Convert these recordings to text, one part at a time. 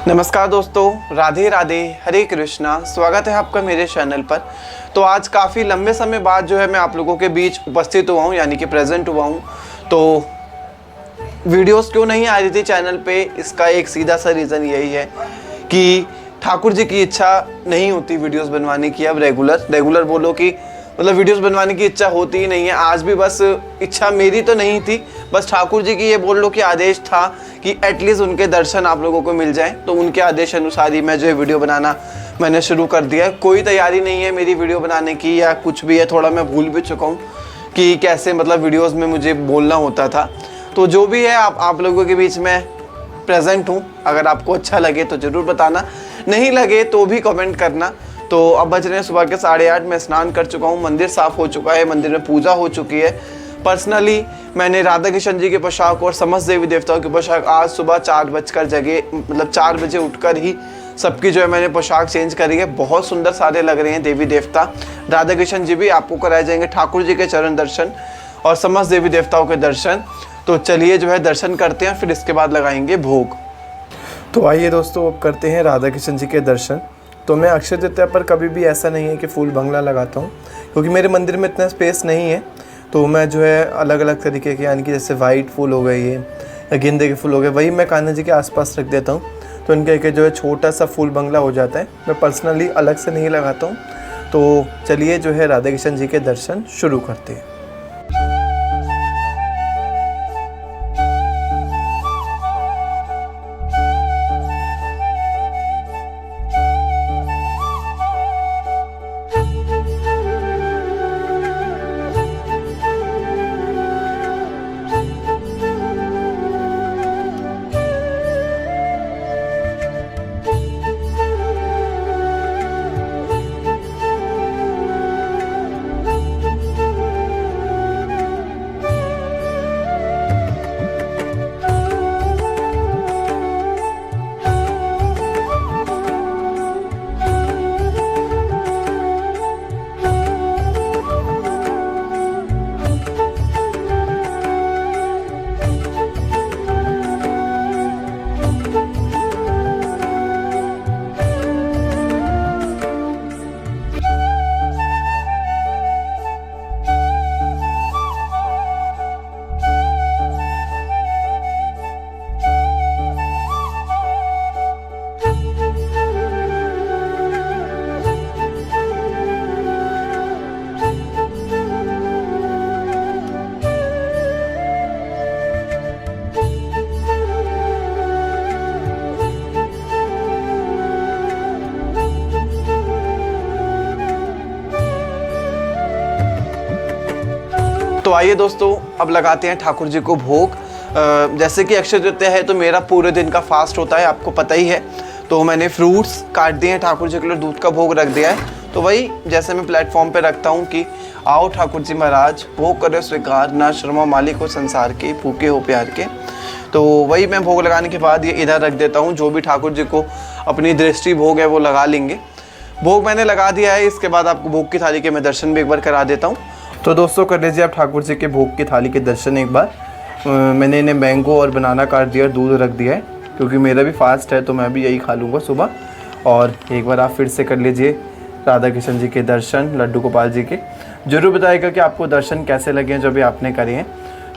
नमस्कार दोस्तों, राधे राधे, हरे कृष्णा। स्वागत है आपका मेरे चैनल पर। तो आज काफ़ी लंबे समय बाद जो है मैं आप लोगों के बीच उपस्थित हुआ हूँ, यानी कि प्रेजेंट हुआ हूँ। तो वीडियोस क्यों नहीं आ रही थी चैनल पे, इसका एक सीधा सा रीज़न यही है कि ठाकुर जी की इच्छा नहीं होती वीडियोस बनवाने की। अब रेगुलर बोलो कि मतलब वीडियोस बनवाने की इच्छा होती ही नहीं है। आज भी बस इच्छा मेरी तो नहीं थी, बस ठाकुर जी की ये बोल लो कि आदेश था कि एटलीस्ट उनके दर्शन आप लोगों को मिल जाए। तो उनके आदेश अनुसार ही मैं जो है वीडियो बनाना मैंने शुरू कर दिया। कोई तैयारी नहीं है मेरी वीडियो बनाने की या कुछ भी है, थोड़ा मैं भूल भी चुका हूँ कि कैसे मतलब वीडियोज़ में मुझे बोलना होता था। तो जो भी है आप लोगों के बीच में प्रेजेंट हूँ। अगर आपको अच्छा लगे तो ज़रूर बताना, नहीं लगे तो भी कमेंट करना। तो अब बज रहे हैं सुबह के 8:30। मैं स्नान कर चुका हूँ, मंदिर साफ़ हो चुका है, मंदिर में पूजा हो चुकी है। पर्सनली मैंने राधा कृष्ण जी के पोशाक और समस्त देवी देवताओं की पोशाक आज सुबह 4 बजे उठकर ही सबकी जो है मैंने पोशाक चेंज करी है। बहुत सुंदर सारे लग रहे हैं देवी देवता। राधा कृष्ण जी भी आपको कराए जाएंगे, ठाकुर जी के चरण दर्शन और समस्त देवी देवताओं के दर्शन। तो चलिए जो है दर्शन करते हैं, फिर इसके बाद लगाएंगे भोग। तो आइए दोस्तों, अब करते हैं राधा कृष्ण जी के दर्शन। तो मैं अक्षय तृतीया पर कभी भी ऐसा नहीं है कि फूल बंगला लगाता हूँ, क्योंकि मेरे मंदिर में इतना स्पेस नहीं है। तो मैं जो है अलग अलग तरीके के, यानी कि जैसे वाइट फूल हो गए ये या गेंदे के फूल हो गए, वही मैं कान्हा जी के आसपास रख देता हूँ। तो इनके एक जो है छोटा सा फूल बंगला हो जाता है। मैं पर्सनली अलग से नहीं लगाता हूँ। तो चलिए जो है राधा कृष्ण जी के दर्शन शुरू करते हैं। तो आइए दोस्तों, अब लगाते हैं ठाकुर जी को भोग। जैसे कि अक्षय तृतीया है तो मेरा पूरे दिन का फास्ट होता है, आपको पता ही है। तो मैंने फ्रूट्स काट दिए हैं, ठाकुर जी के लिए दूध का भोग रख दिया है। तो वही जैसे मैं प्लेटफॉर्म पे रखता हूँ कि आओ ठाकुर जी महाराज, भोग करो स्वीकार, ना शर्मा मालिक हो संसार के, भूखे हो प्यार के। तो वही मैं भोग लगाने के बाद ये इधर रख देता हूँ। जो भी ठाकुर जी को अपनी दृष्टि भोग है वो लगा लेंगे। भोग मैंने लगा दिया है। इसके बाद आपको भोग की थाली के मैं दर्शन भी एक बार करा देता हूँ। तो दोस्तों कर लीजिए आप ठाकुर जी के भोग की थाली के दर्शन एक बार। मैंने इन्हें मैंगो और बनाना काट दिया और दूध रख दिया है, क्योंकि मेरा भी फास्ट है तो मैं भी यही खा लूँगा सुबह। और एक बार आप फिर से कर लीजिए राधा कृष्ण जी के दर्शन, लड्डू गोपाल जी के। ज़रूर बताइएगा कि आपको दर्शन कैसे लगे हैं जो भी आपने करे हैं।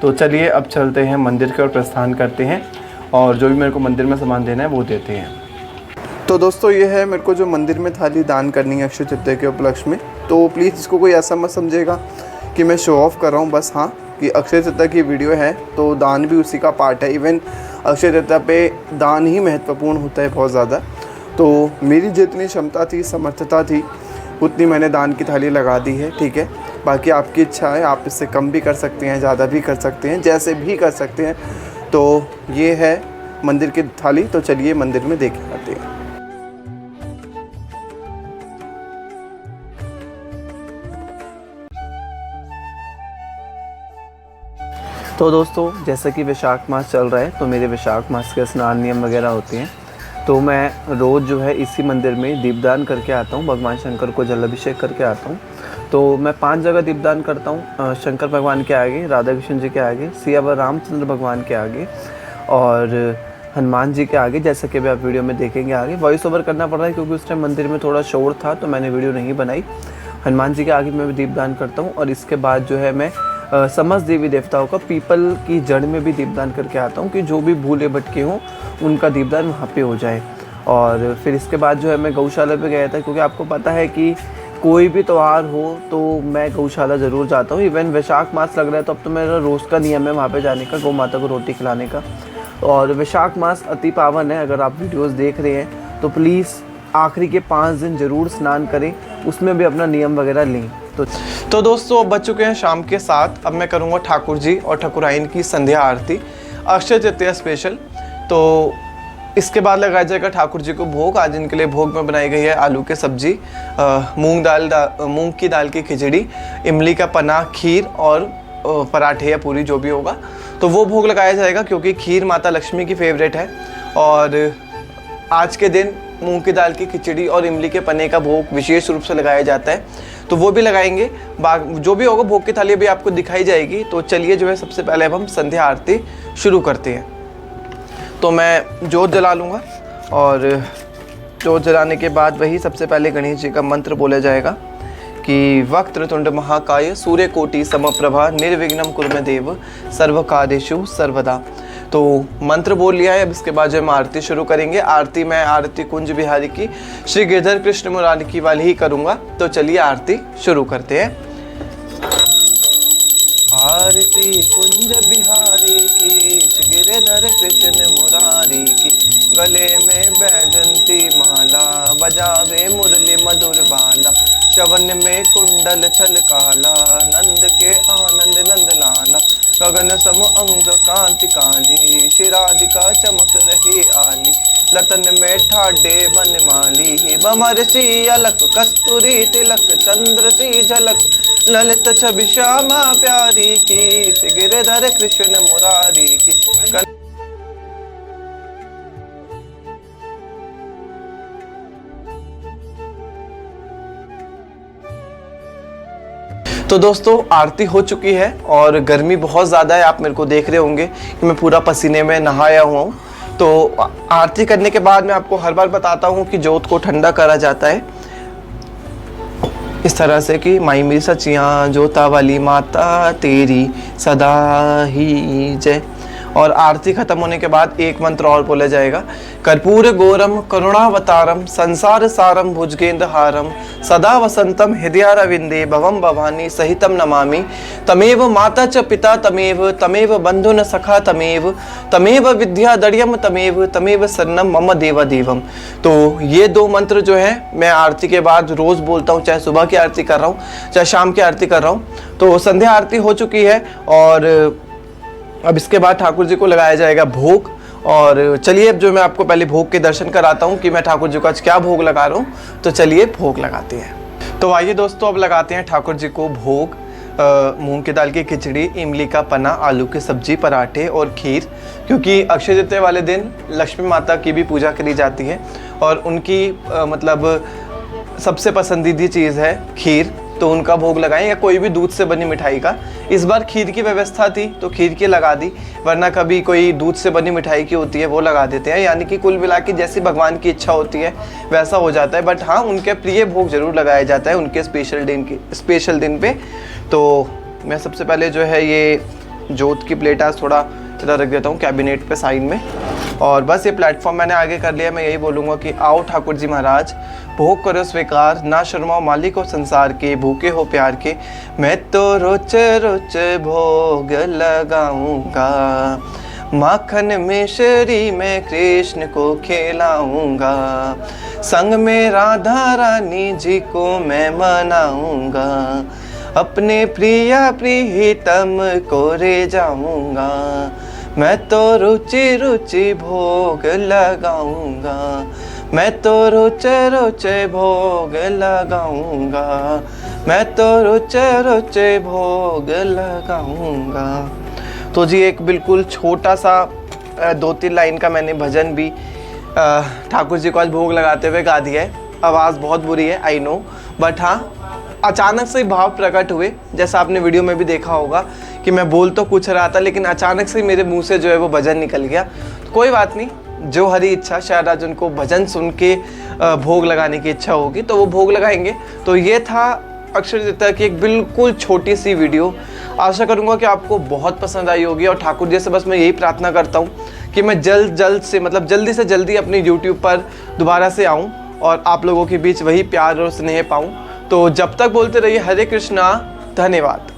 तो चलिए अब चलते हैं मंदिर की ओर, प्रस्थान करते हैं और जो भी मेरे को मंदिर में सामान देना है वो देते हैं। तो दोस्तों ये है मेरे को जो मंदिर में थाली दान करनी है अक्षय तृतीया के उपलक्ष्य में। तो प्लीज़ इसको कोई ऐसा मत समझेगा कि मैं शो ऑफ कर रहा हूँ बस। हाँ, कि अक्षय तृतीया की वीडियो है तो दान भी उसी का पार्ट है। इवन अक्षय तृतीया पे दान ही महत्वपूर्ण होता है बहुत ज़्यादा। तो मेरी जितनी क्षमता थी, समर्थता थी, उतनी मैंने दान की थाली लगा दी है। ठीक है, बाकी आपकी इच्छा है, आप इससे कम भी कर सकते हैं, ज़्यादा भी कर सकते हैं, जैसे भी कर सकते हैं। तो ये है मंदिर की थाली। तो चलिए मंदिर में देख आते हैं। तो दोस्तों जैसे कि वैशाख मास चल रहा है तो मेरे वैशाख मास के स्नान नियम वगैरह होते हैं। तो मैं रोज़ जो है इसी मंदिर में दीपदान करके आता हूँ, भगवान शंकर को जल अभिषेक करके आता हूँ। तो मैं 5 जगह दीपदान करता हूँ, शंकर भगवान के आगे, राधा कृष्ण जी के आगे, सियावर रामचंद्र भगवान के आगे और हनुमान जी के आगे, जैसा कि अभी आप वीडियो में देखेंगे आगे। वॉइस ओवर करना पड़ रहा है क्योंकि उस टाइम मंदिर में थोड़ा शोर था, तो मैंने वीडियो नहीं बनाई। हनुमान जी के आगे मैं भी दीपदान करता हूँ और इसके बाद जो है मैं समस्त देवी देवताओं का पीपल की जड़ में भी दीपदान करके आता हूँ कि जो भी भूले भटके हों उनका दीपदान वहाँ पे हो जाए। और फिर इसके बाद जो है मैं गौशाला पे गया था, क्योंकि आपको पता है कि कोई भी त्यौहार हो तो मैं गौशाला ज़रूर जाता हूँ। इवन वैशाख मास लग रहा है तो अब तो मेरा रोज़ का नियम है वहाँ पे जाने का, गौ माता को रोटी खिलाने का। और वैशाख मास अति पावन है। अगर आप वीडियोस देख रहे हैं तो प्लीज़ आखिरी के 5 दिन ज़रूर स्नान करें, उसमें भी अपना नियम वगैरह लें। तो दोस्तों अब बज चुके हैं शाम के 7। अब मैं करूँगा ठाकुर जी और ठाकुराइन की संध्या आरती, अक्षय तृतीया स्पेशल। तो इसके बाद लगाया जाएगा ठाकुर जी को भोग। आज इनके लिए भोग में बनाई गई है आलू की सब्जी, मूंग की दाल की खिचड़ी, इमली का पना, खीर और पराठे या पूरी जो भी होगा, तो वो भोग लगाया जाएगा क्योंकि खीर माता लक्ष्मी की फेवरेट है। और आज के दिन मूंग की दाल की खिचड़ी और इमली के पने का भोग विशेष रूप से लगाया जाता है, तो वो भी लगाएंगे। जो भी होगा भोग की थाली अभी आपको दिखाई जाएगी। तो चलिए जो है सबसे पहले अब हम संध्या आरती शुरू करते हैं। तो मैं जोत जला लूँगा और जोत जलाने के बाद वही सबसे पहले गणेश जी का मंत्र बोला जाएगा कि वक्रतुंड महाकाय सूर्यकोटि समप्रभा निर्विघ्नं कुरु मे देव सर्वकार्येषु सर्वदा। तो मंत्र बोल लिया है। अब इसके बाद जो हम आरती शुरू करेंगे। आरती मैं आरती कुंज बिहारी की श्री गिरधर कृष्ण मुरारी की वाली ही करूँगा। तो चलिए आरती शुरू करते हैं। आरती कुंज बिहारी की श्री गिरधर कृष्ण मुरारी की, गले में बैजंती माला बजावे मुरली मधुर बाला, श्रवण में कुंडल छल काला, नंद के आनंद नंद लाला, गगन सम अंग कांति काली, शिराधिका चमक रही आली, लतन में ठाडे बनमाली, बमर सी अलक कस्तूरी तिलक, चंद्र सी झलक ललित छवि श्यामा प्यारी की, गिरधर कृष्ण मुरारी की। तो दोस्तों आरती हो चुकी है और गर्मी बहुत ज़्यादा है। आप मेरे को देख रहे होंगे कि मैं पूरा पसीने में नहाया हुआ हूँ। तो आरती करने के बाद मैं आपको हर बार बताता हूँ कि जोत को ठंडा करा जाता है इस तरह से कि माई मेरी सचियाँ जोता वाली माता तेरी सदा ही जय। और आरती खत्म होने के बाद एक मंत्र और बोला जाएगा, कर्पूर गौरम करुणावतारम संसार सारम भुजगेंद्र हारम सदा वसंतम हृदयारविंदे भवम भवानी सहितम नमामि, तमेव माता च पिता तमेव, तमेव बंधुन सखा तमेव, तमेव विद्या दर्यम तमेव, तमेव शरणम मम देवा देवम। तो ये 2 मंत्र जो है मैं आरती के बाद रोज बोलता हूँ, चाहे सुबह की आरती कर रहा हूँ चाहे शाम की आरती कर रहा हूँ। तो संध्या आरती हो चुकी है और अब इसके बाद ठाकुर जी को लगाया जाएगा भोग। और चलिए अब जो मैं आपको पहले भोग के दर्शन कराता हूँ कि मैं ठाकुर जी को आज क्या भोग लगा रहा हूँ। तो चलिए भोग लगाते हैं। तो आइए दोस्तों अब लगाते हैं ठाकुर जी को भोग। मूंग की दाल की खिचड़ी, इमली का पना, आलू की सब्जी, पराठे और खीर, क्योंकि अक्षय तृतीया वाले दिन लक्ष्मी माता की भी पूजा करी जाती है और उनकी मतलब सबसे पसंदीदा चीज़ है खीर। तो उनका भोग लगाएं या कोई भी दूध से बनी मिठाई का। इस बार खीर की व्यवस्था थी तो खीर की लगा दी, वरना कभी कोई दूध से बनी मिठाई की होती है वो लगा देते हैं। यानी कि कुल मिला के जैसी भगवान की इच्छा होती है वैसा हो जाता है। बट हाँ, उनके प्रिय भोग जरूर लगाया जाता है उनके स्पेशल दिन पे। तो मैं सबसे पहले जो है ये जोत की प्लेट आज थोड़ा इधर रख देता हूँ कैबिनेट पे साइड में। और बस ये प्लेटफॉर्म मैंने आगे कर लिया। मैं यही बोलूँगा कि आओ ठाकुर जी महाराज, भोग करो स्वीकार, ना शर्माओ मालिक हो संसार के, भूखे हो प्यार के, मैं तो रोच रोच भोग लगाऊंगा, माखन मिश्री में कृष्ण को खिलाऊंगा, संग में राधा रानी जी को मैं मनाऊंगा, अपने प्रिया प्रीतम को रे जाऊंगा, मैं तो रुचि रुचि भोग लगाऊंगा, मैं तो रोचे रोचे भोग लगाऊंगा, मैं तो रोचे रोचे भोग लगाऊंगा। तो जी एक बिल्कुल छोटा सा 2-3 लाइन का मैंने भजन भी ठाकुर जी को आज भोग लगाते हुए गा दिया है। आवाज़ बहुत बुरी है आई नो, बट हाँ अचानक से भाव प्रकट हुए। जैसा आपने वीडियो में भी देखा होगा कि मैं बोल तो कुछ रहा था लेकिन अचानक से मेरे मुंह से जो है वो भजन निकल गया। तो कोई बात नहीं, जो हरी इच्छा, शायद आज उनको भजन सुन के भोग लगाने की इच्छा होगी तो वो भोग लगाएंगे। तो ये था अक्षय तृतीया की एक बिल्कुल छोटी सी वीडियो। आशा करूँगा कि आपको बहुत पसंद आई होगी, और ठाकुर जी से बस मैं यही प्रार्थना करता हूँ कि मैं जल्दी से जल्दी अपनी यूट्यूब पर दोबारा से आऊँ और आप लोगों के बीच वही प्यार और स्नेह पाऊँ। तो जब तक बोलते रहिए हरे कृष्णा, धन्यवाद।